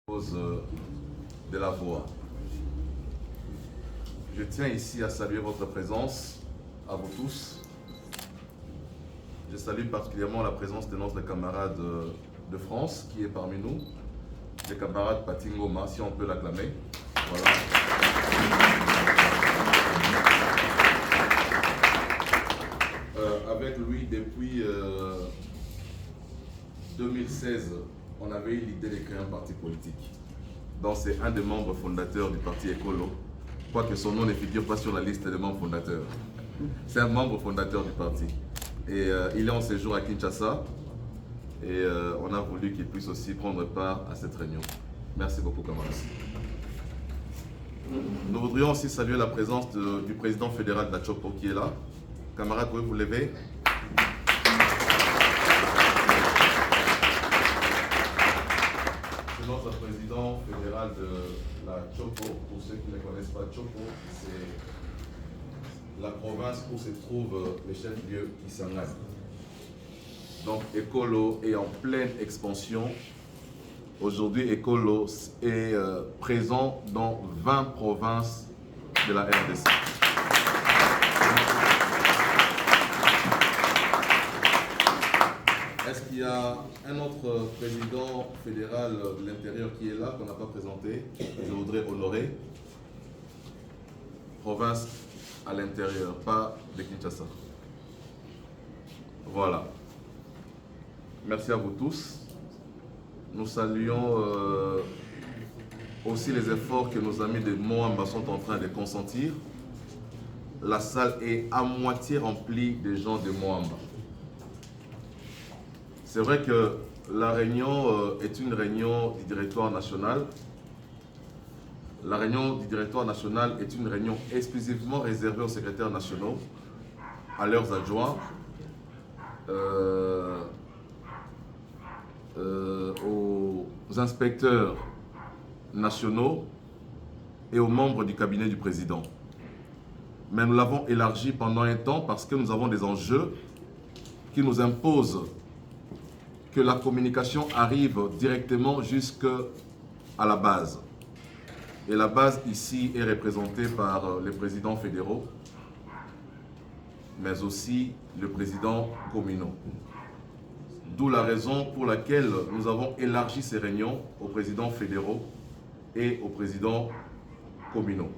Cause de la voix. Je tiens ici à saluer votre présence, à vous tous. Je salue particulièrement la présence de notre camarade de France qui est parmi nous, le camarade Patingoma, si on peut l'acclamer. Voilà. Avec lui, depuis 2016, on avait eu l'idée de créer un parti politique. Donc c'est un des membres fondateurs du parti Écolo, quoique son nom ne figure pas sur la liste des membres fondateurs. C'est un membre fondateur du parti. Et il est en séjour à Kinshasa. Et on a voulu qu'il puisse aussi prendre part à cette réunion. Merci beaucoup, camarades. Nous voudrions aussi saluer la présence du président fédéral d'Achopo qui est là. Camarades, pouvez-vous vous lever? C'est notre président fédéral de la Chopo. Pour ceux qui ne connaissent pas Chopo, c'est la province où se trouve le chef-lieu Kisangani. Donc Écolo est en pleine expansion. Aujourd'hui, Écolo est présent dans 20 provinces de la RDC. Est-ce qu'il y a un autre président fédéral de l'intérieur qui est là, qu'on n'a pas présenté? Je voudrais honorer. Province à l'intérieur, pas de Kinshasa. Voilà. Merci à vous tous. Nous saluons aussi les efforts que nos amis de Moamba sont en train de consentir. La salle est à moitié remplie de gens de Moamba. C'est vrai que la réunion est une réunion du directoire national. La réunion du directoire national est une réunion exclusivement réservée aux secrétaires nationaux, à leurs adjoints, aux inspecteurs nationaux et aux membres du cabinet du président. Mais nous l'avons élargi pendant un temps parce que nous avons des enjeux qui nous imposent que la communication arrive directement jusqu'à la base. Et la base ici est représentée par les présidents fédéraux, mais aussi le président communaux. D'où la raison pour laquelle nous avons élargi ces réunions aux présidents fédéraux et aux présidents communaux.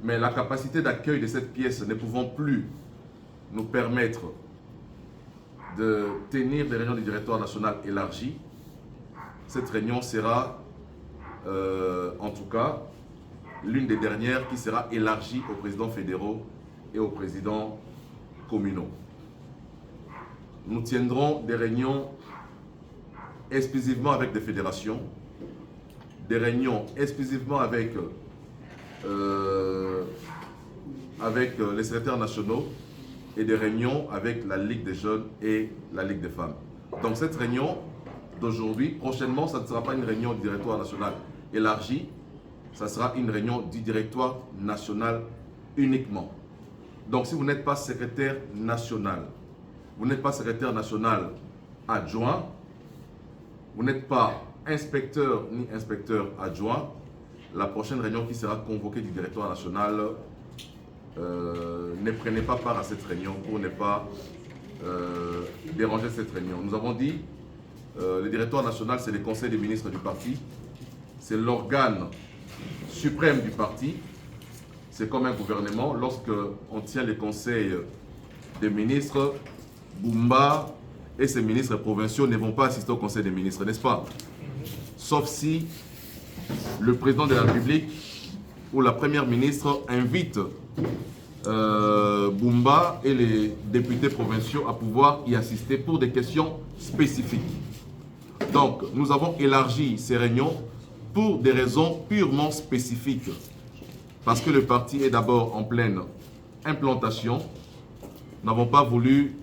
Mais la capacité d'accueil de cette pièce ne pouvant plus nous permettre de tenir des réunions du directoire national élargies, cette réunion sera, en tout cas, l'une des dernières qui sera élargie aux présidents fédéraux et aux présidents communaux. Nous tiendrons des réunions exclusivement avec des fédérations, des réunions exclusivement avec les secrétaires nationaux et des réunions avec la Ligue des jeunes et la Ligue des femmes. Donc cette réunion d'aujourd'hui, prochainement, ça ne sera pas une réunion du directoire national élargie, ça sera une réunion du directoire national uniquement. Donc si vous n'êtes pas secrétaire national, vous n'êtes pas secrétaire national adjoint, vous n'êtes pas inspecteur ni inspecteur adjoint, la prochaine réunion qui sera convoquée du directoire national, ne prenez pas part à cette réunion pour ne pas déranger cette réunion. Nous avons dit, le directoire national, c'est le conseil des ministres du parti, c'est l'organe suprême du parti, c'est comme un gouvernement. Lorsque on tient le conseil des ministres, Bumba et ses ministres provinciaux ne vont pas assister au conseil des ministres, n'est-ce pas? Sauf si le président de la République ou la première ministre invite Bumba et les députés provinciaux à pouvoir y assister pour des questions spécifiques. Donc, nous avons élargi ces réunions pour des raisons purement spécifiques. Parce que le parti est d'abord en pleine implantation. Nous n'avons pas voulu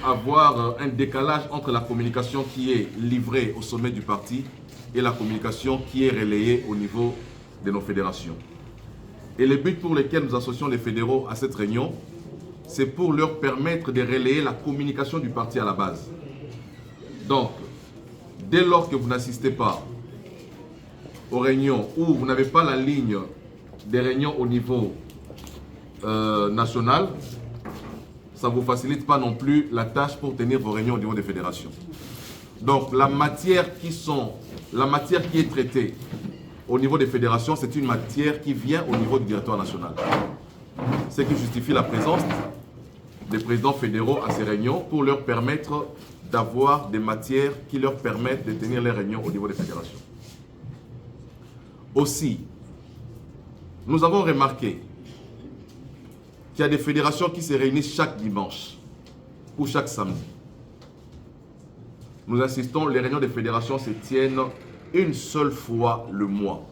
avoir un décalage entre la communication qui est livrée au sommet du parti et la communication qui est relayée au niveau de nos fédérations. Et le but pour lequel nous associons les fédéraux à cette réunion, c'est pour leur permettre de relayer la communication du parti à la base. Donc, dès lors que vous n'assistez pas aux réunions ou vous n'avez pas la ligne des réunions au niveau national, ça ne vous facilite pas non plus la tâche pour tenir vos réunions au niveau des fédérations. Donc, la matière qui est traitée au niveau des fédérations, c'est une matière qui vient au niveau du directoire national. Ce qui justifie la présence des présidents fédéraux à ces réunions pour leur permettre d'avoir des matières qui leur permettent de tenir les réunions au niveau des fédérations. Aussi, nous avons remarqué qu'il y a des fédérations qui se réunissent chaque dimanche ou chaque samedi. Nous insistons, les réunions des fédérations se tiennent une seule fois le mois.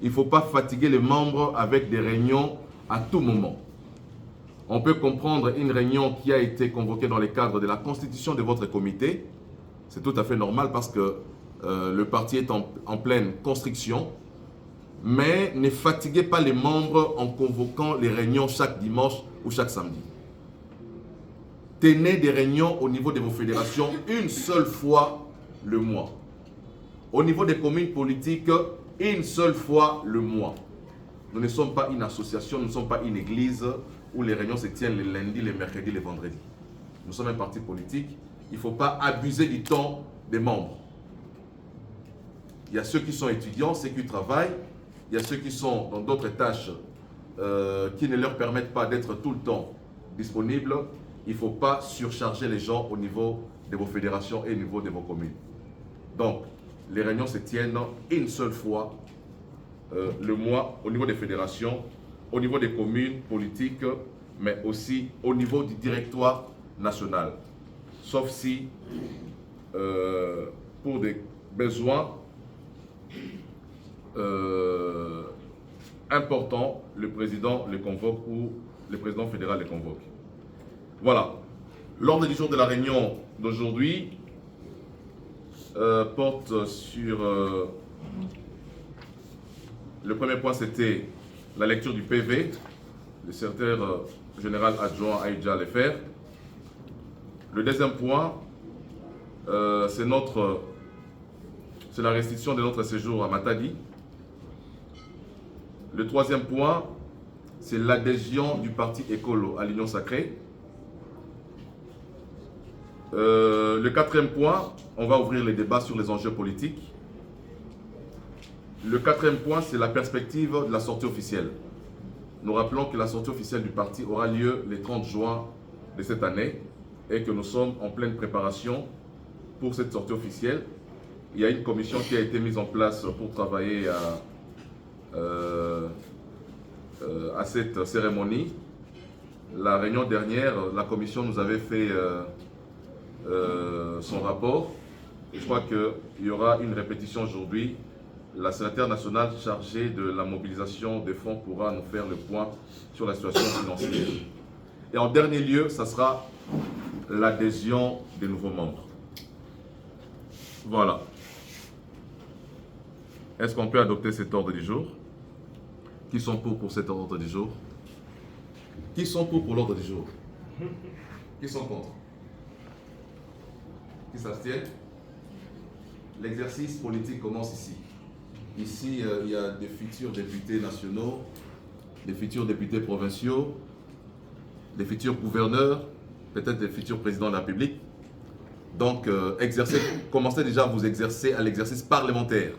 Il ne faut pas fatiguer les membres avec des réunions à tout moment. On peut comprendre une réunion qui a été convoquée dans le cadre de la constitution de votre comité. C'est tout à fait normal parce que le parti est en pleine construction. Mais ne fatiguez pas les membres en convoquant les réunions chaque dimanche ou chaque samedi. Tenez des réunions au niveau de vos fédérations une seule fois le mois. Au niveau des communes politiques, une seule fois le mois. Nous ne sommes pas une association, nous ne sommes pas une église où les réunions se tiennent les lundis, les mercredis, les vendredis. Nous sommes un parti politique. Il ne faut pas abuser du temps des membres. Il y a ceux qui sont étudiants, ceux qui travaillent. Il y a ceux qui sont dans d'autres tâches qui ne leur permettent pas d'être tout le temps disponibles. Il ne faut pas surcharger les gens au niveau de vos fédérations et au niveau de vos communes. Donc, les réunions se tiennent une seule fois le mois au niveau des fédérations, au niveau des communes politiques, mais aussi au niveau du directoire national. Sauf si, pour des besoins importants, le président les convoque ou le président fédéral les convoque. Voilà. L'ordre du jour de la réunion d'aujourd'hui porte sur... le premier point, c'était la lecture du PV, le secrétaire général adjoint Aïdja Lefer. Le deuxième point, c'est la restitution de notre séjour à Matadi. Le troisième point, c'est l'adhésion du parti Écolo à l'Union Sacrée. Le quatrième point, on va ouvrir les débats sur les enjeux politiques. Le quatrième point, c'est la perspective de la sortie officielle. Nous rappelons que la sortie officielle du parti aura lieu le 30 juin de cette année et que nous sommes en pleine préparation pour cette sortie officielle. Il y a une commission qui a été mise en place pour travailler à cette cérémonie. La réunion dernière, la commission nous avait fait son rapport. Je crois qu'il y aura une répétition aujourd'hui. La secrétaire nationale chargée de la mobilisation des fonds pourra nous faire le point sur la situation financière. Et en dernier lieu, ça sera l'adhésion des nouveaux membres. Voilà. Est-ce qu'on peut adopter cet ordre du jour? Qui sont pour cet ordre du jour? Qui sont pour l'ordre du jour? Qui sont contre? Qui s'abstiennent? L'exercice politique commence ici. Ici, il y a des futurs députés nationaux, des futurs députés provinciaux, des futurs gouverneurs, peut-être des futurs présidents de la République. Donc, commencez déjà à vous exercer à l'exercice parlementaire,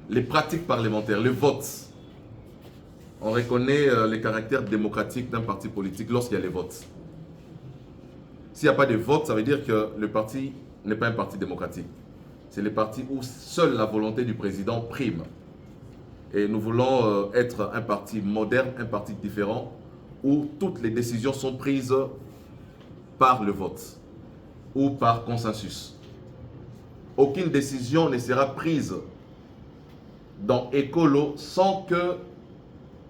les pratiques parlementaires, le vote. On reconnaît les caractères démocratiques d'un parti politique lorsqu'il y a les votes. S'il n'y a pas de vote, ça veut dire que le parti n'est pas un parti démocratique. C'est le parti où seule la volonté du président prime. Et nous voulons être un parti moderne, un parti différent, où toutes les décisions sont prises par le vote ou par consensus. Aucune décision ne sera prise dans Écolo sans que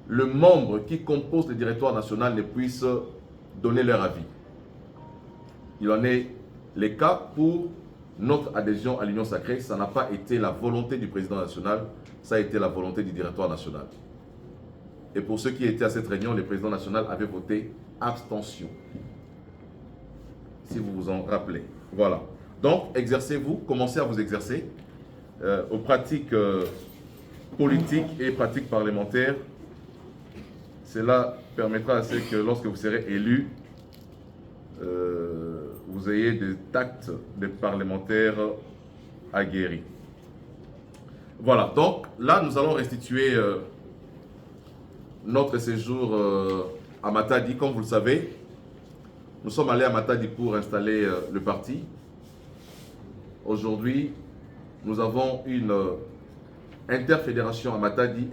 le membre qui compose le directoire national ne puisse donner leur avis. Il en est le cas pour notre adhésion à l'Union Sacrée. Ça n'a pas été la volonté du président national, ça a été la volonté du directoire national. Et pour ceux qui étaient à cette réunion, le président national avait voté abstention. Si vous vous en rappelez. Voilà. Donc, exercez-vous, commencez à vous exercer aux pratiques politiques et pratiques parlementaires. Cela permettra à ce que lorsque vous serez élu, vous ayez des tacts de parlementaires aguerris. Voilà, donc là nous allons restituer notre séjour à Matadi. Comme vous le savez, nous sommes allés à Matadi pour installer le parti. Aujourd'hui, nous avons une interfédération à Matadi